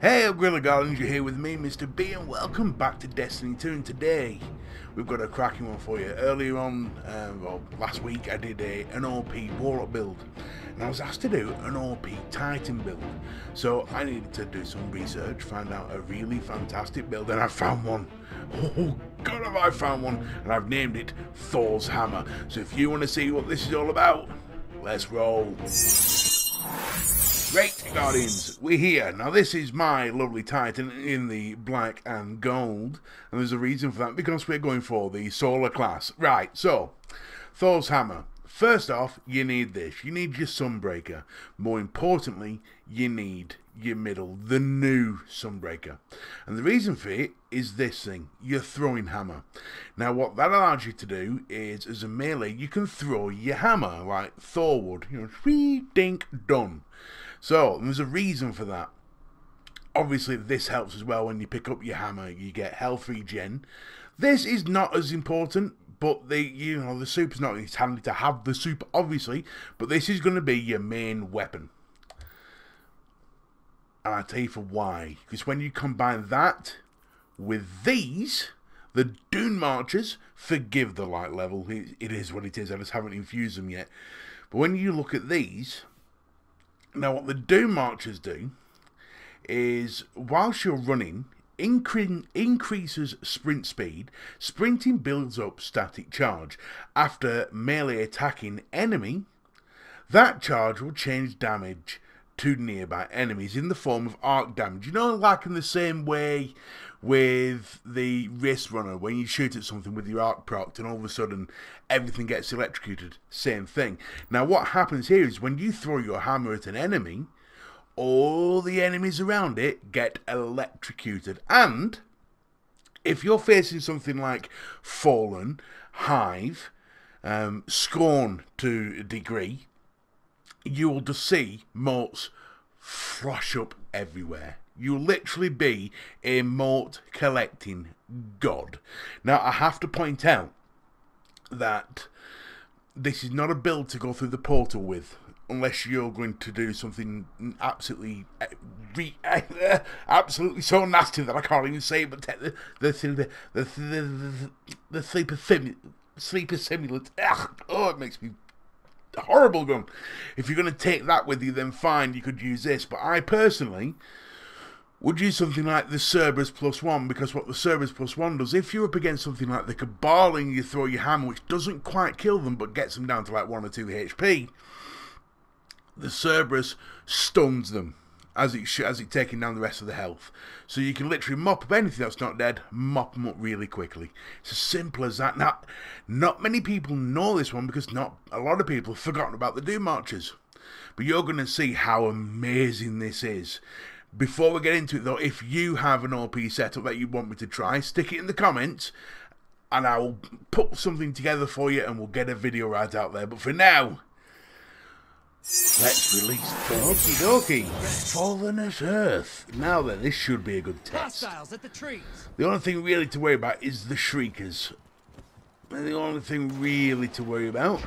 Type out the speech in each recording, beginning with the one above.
Hey Gorilla Guardians, you're here with me, Mr. B, and welcome back to Destiny 2. And today, we've got a cracking one for you. Earlier on, last week, I did an OP Warlock build, and I was asked to do an OP Titan build. So I needed to do some research, find out a really fantastic build, and I found one. Oh God, have I found one, and I've named it Thor's Hammer. So if you want to see what this is all about, let's roll. Great Guardians, we're here. Now this is my lovely Titan in the black and gold, and there's a reason for that, because we're going for the solar class. Right, so, Thor's Hammer. First off, you need this. You need your Sunbreaker. More importantly, you need your middle, the new Sunbreaker. And the reason for it is this thing, your throwing hammer. Now what that allows you to do is, as a melee, you can throw your hammer, like Thor would. You know, whee, dink, done. So, there's a reason for that. Obviously, this helps as well. When you pick up your hammer, you get health regen. This is not as important, but the super's not. It's handy to have the super, obviously, but this is going to be your main weapon. And I'll tell you for why. Because when you combine that with these, the Dune Marchers, forgive the light level, it is what it is. I just haven't infused them yet. But when you look at these, now what the Doom Marchers do is, whilst you're running, increases sprint speed. Sprinting builds up static charge. After melee attacking enemy, that charge will change damage to nearby enemies in the form of arc damage. You know, like in the same way with the Wrist Runner, when you shoot at something with your arc proc and all of a sudden everything gets electrocuted. Same thing. Now what happens here is, when you throw your hammer at an enemy, all the enemies around it get electrocuted. And if you're facing something like Fallen, Hive, Scorn to a degree, you will just see motes flash up everywhere. You'll literally be a mote collecting god. Now I have to point out that this is not a build to go through the portal with, unless you're going to do something absolutely absolutely so nasty that I can't even say it, but the sleeper simulant. Oh, it makes me horrible gun. If you're going to take that with you, then fine, you could use this, but I personally would use something like the Cerberus +1, because what the Cerberus +1 does, if you're up against something like the Cabal and you throw your hammer, which doesn't quite kill them but gets them down to like 1 or 2 HP, the Cerberus stuns them as it taking down the rest of the health. So you can literally mop up anything that's not dead, mop them up really quickly. It's as simple as that. Now, not many people know this one, because not a lot of people have forgotten about the Doom Marchers. But you're going to see how amazing this is. Before we get into it though, if you have an OP setup that you want me to try, stick it in the comments and I will put something together for you and we'll get a video right out there. But for now, let's release Okie dokie. Fallenness Earth. Now then, this should be a good test. At the trees. The only thing really to worry about is the Shriekers. The only thing really to worry about.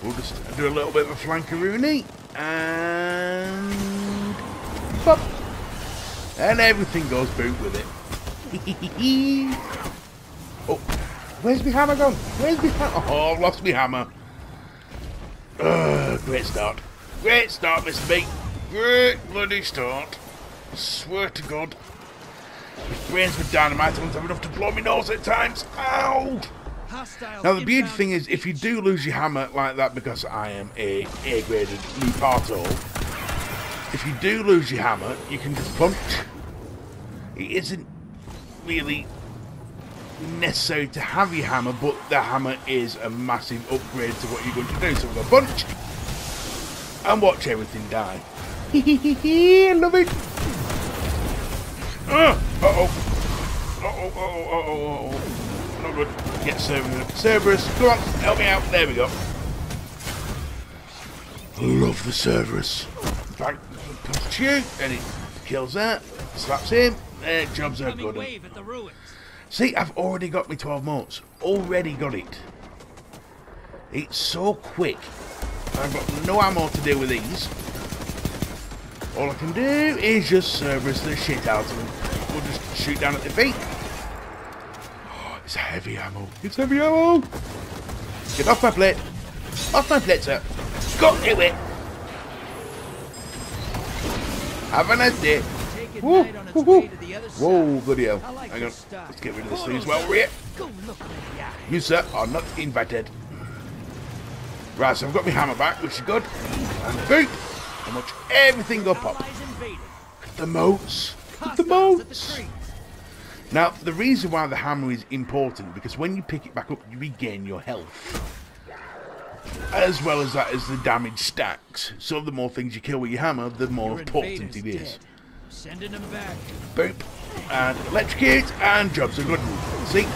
We'll just do a little bit of a flankaroonie and pop, and everything goes boot with it. Oh, where's my hammer gone? Where's my hammer? Oh, I've lost my hammer. Great start. Great start, Mr. B. Great bloody start. I swear to God. My brains with dynamite, I don't have enough to blow my nose at times. Ow! Now the beauty thing is, if you do lose your hammer like that, because I am a A-graded Lupato, if you do lose your hammer, you can just punch. It isn't really necessary to have your hammer, but the hammer is a massive upgrade to what you're going to do. So we'll go punch and watch everything die. I love it. Not good. Get Cerberus. Come on, help me out. There we go. Love the Cerberus. Back, punch you, and it kills that. Slaps him. Jobs are good. See, I've already got my 12 motes. Already got it. It's so quick. I've got no ammo to deal with these. all I can do is just Cerberus the shit out of them. We'll just shoot down at their feet. Oh, it's heavy ammo. It's heavy ammo. Get off my plate. Off my plate, sir. Go do it. Have a nice day. Whoa, whoa, bloody hell. Hang on. Let's get rid of this thing as well. We're here. You, sir, are not invited. Right, so I've got my hammer back, which is good. And boot. How much everything up up. The motes. The motes. Now, the reason why the hammer is important, because when you pick it back up, you regain your health. As well as that, as the damage stacks. So the more things you kill with your hammer, the more important it is. Sending them back. Boop. And electrocute, and jobs are good. See,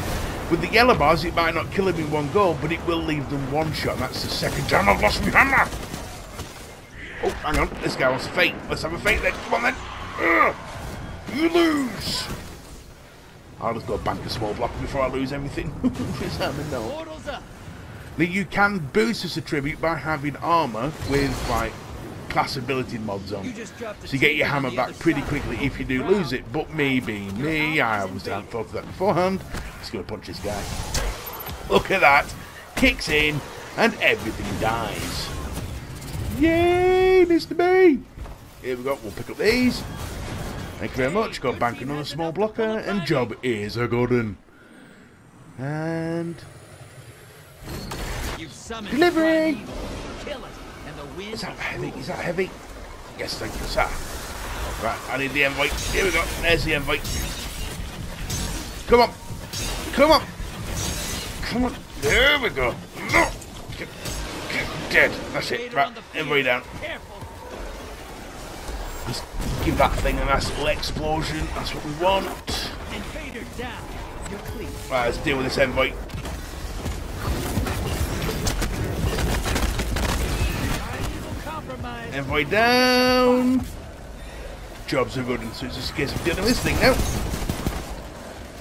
with the yellow bars, it might not kill them in one go, but it will leave them one shot. And that's the second time I've lost my hammer. Oh, hang on. This guy wants a fight. Let's have a fight then. Come on then. Ugh. You lose. I'll just go bank a small block before I lose everything. His hammer, no. Now, you can boost this attribute by having armor with, like, class ability mods on. So you get your hammer back pretty quickly if you do lose it. But me being me, I obviously hadn't thought of that beforehand. Just going to punch this guy. Look at that. Kicks in and everything dies. Yay, Mr. B. Here we go. We'll pick up these. Thank you very much. Go bank another small blocker. And job is a good one. And... delivery! Is that heavy? Is that heavy? Yes, thank you, sir. Right, I need the envoy. Here we go. There's the envoy. Come on. Come on. Come on. There we go. No. Get dead. That's it. Right, envoy down. Just give that thing a nice little explosion. That's what we want. Right, let's deal with this envoy. Envoy down. Jobs are good, and so it's just a case of dealing with this thing now.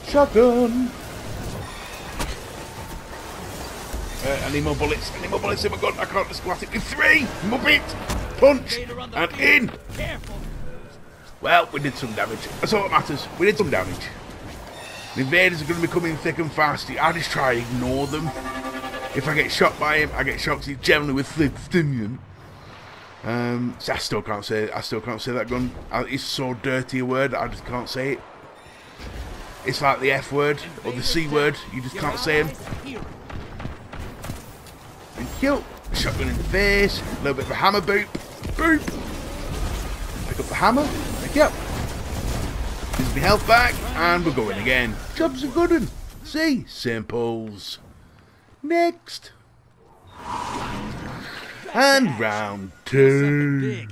Shotgun. I need more bullets. I need more bullets in my gun. I can't just squat it with 3. Muppet. Punch. And in. Well, we did some damage. That's all that matters. We did some damage. The invaders are going to be coming thick and fast. I just try to ignore them. If I get shot by him, I get shot because he's generally with Thistinian. So I still can't say that gun. It's so dirty a word, I just can't say it. It's like the F word or the C word. You just can't say them. Thank you. Shotgun in the face. A little bit of a hammer boop. Boop. Pick up the hammer. Thank you. Gives me health back, and we're going again. Job's a good one. See, simples. Next. And round 2.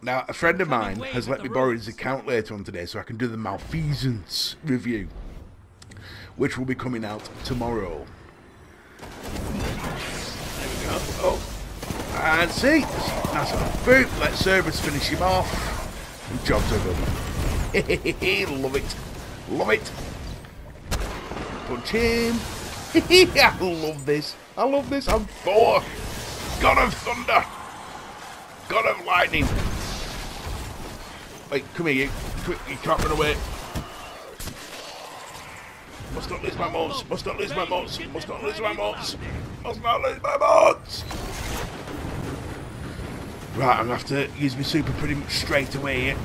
Now, a friend of mine has let me borrow his account later on today so I can do the Malfeasance review, which will be coming out tomorrow. There we go. Oh. And see, that's a boot. Let Cerberus finish him off. And jobs are good. Love it. Love it. Punch him. I love this. I love this. I'm Thor. God of thunder. God of lightning. Wait, come here, you. You can't run away. Must not lose my motes. Must not lose my motes. Must not lose my motes. Must not lose my motes. Right, I'm going to have to use my super pretty much straight away here.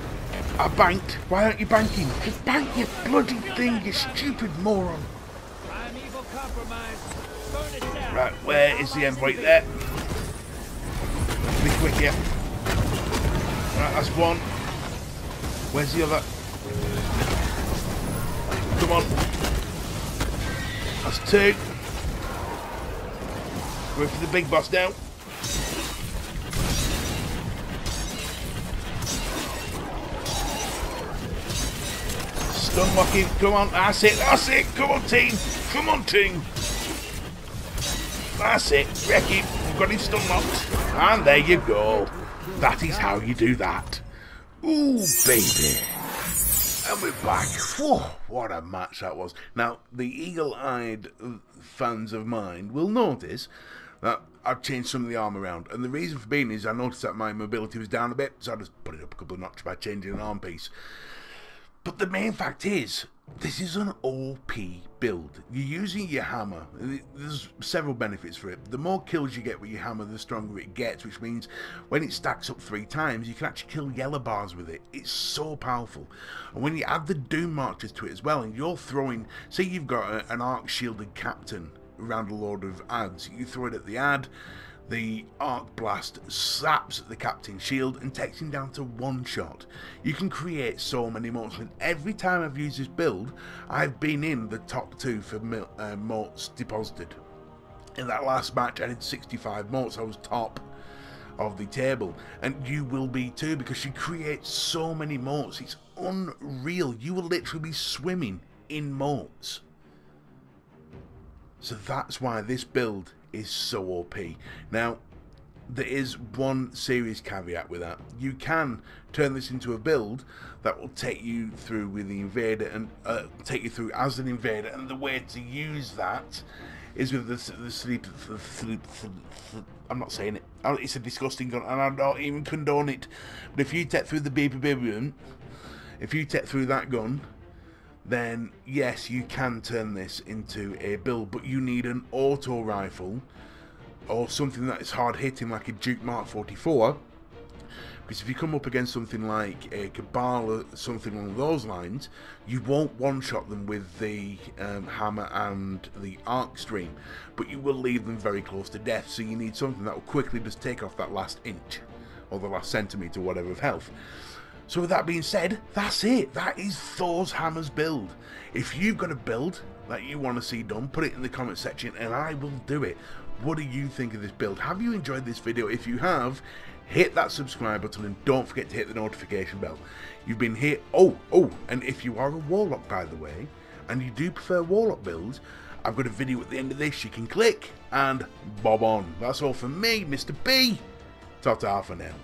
I banked. Why aren't you banking? Just bank, you bloody thing, you stupid moron. Right, where is the envoy there? Be quick here. Right, that's one. Where's the other? Come on. That's 2. Going for the big boss now. Stun locking. Come on, that's it, that's it. Come on, team. Come on, team. That's it. Wreck him. We've got him stun locked. And there you go. That is how you do that. Ooh, baby. And we're back. Whoa, what a match that was. Now, the eagle-eyed fans of mine will notice that I've changed some of the arm around. And the reason for being is I noticed that my mobility was down a bit, so I just put it up a couple of notches by changing an arm piece. But the main fact is, this is an OP build. You're using your hammer. There's several benefits for it. The more kills you get with your hammer, the stronger it gets, which means when it stacks up 3 times, you can actually kill yellow bars with it. It's so powerful. And when you add the Doom Marches to it as well, and you're throwing, say you've got an arc shielded captain around a load of ads, you throw it at the ad, the arc blast slaps at the captain's shield and takes him down to 1 shot. You can create so many motes, and every time I've used this build, I've been in the top 2 for motes deposited. In that last match I did 65 motes, I was top of the table, and you will be too, because she creates so many motes. It's unreal. You will literally be swimming in motes. So that's why this build is so OP. Now, there is one serious caveat with that. You can turn this into a build that will take you through with the invader and take you through as an invader, and the way to use that is with the sleep. I'm not saying it. It's a disgusting gun, and I don't even condone it. But if you take through the BBB, if you take through that gun, then yes, you can turn this into a build, but you need an auto rifle or something that is hard hitting like a Duke Mark 44, because if you come up against something like a Cabal or something along those lines, you won't one-shot them with the hammer and the arc stream, but you will leave them very close to death. So you need something that will quickly just take off that last inch or the last centimetre, whatever, of health. So with that being said, that's it. That is Thor's Hammers build. If you've got a build that you want to see done, put it in the comment section and I will do it. What do you think of this build? Have you enjoyed this video? If you have, hit that subscribe button and don't forget to hit the notification bell. You've been here. Oh, and if you are a Warlock, by the way, and you do prefer Warlock builds, I've got a video at the end of this you can click and bob on. That's all from me, Mr. B. Ta-ta for now.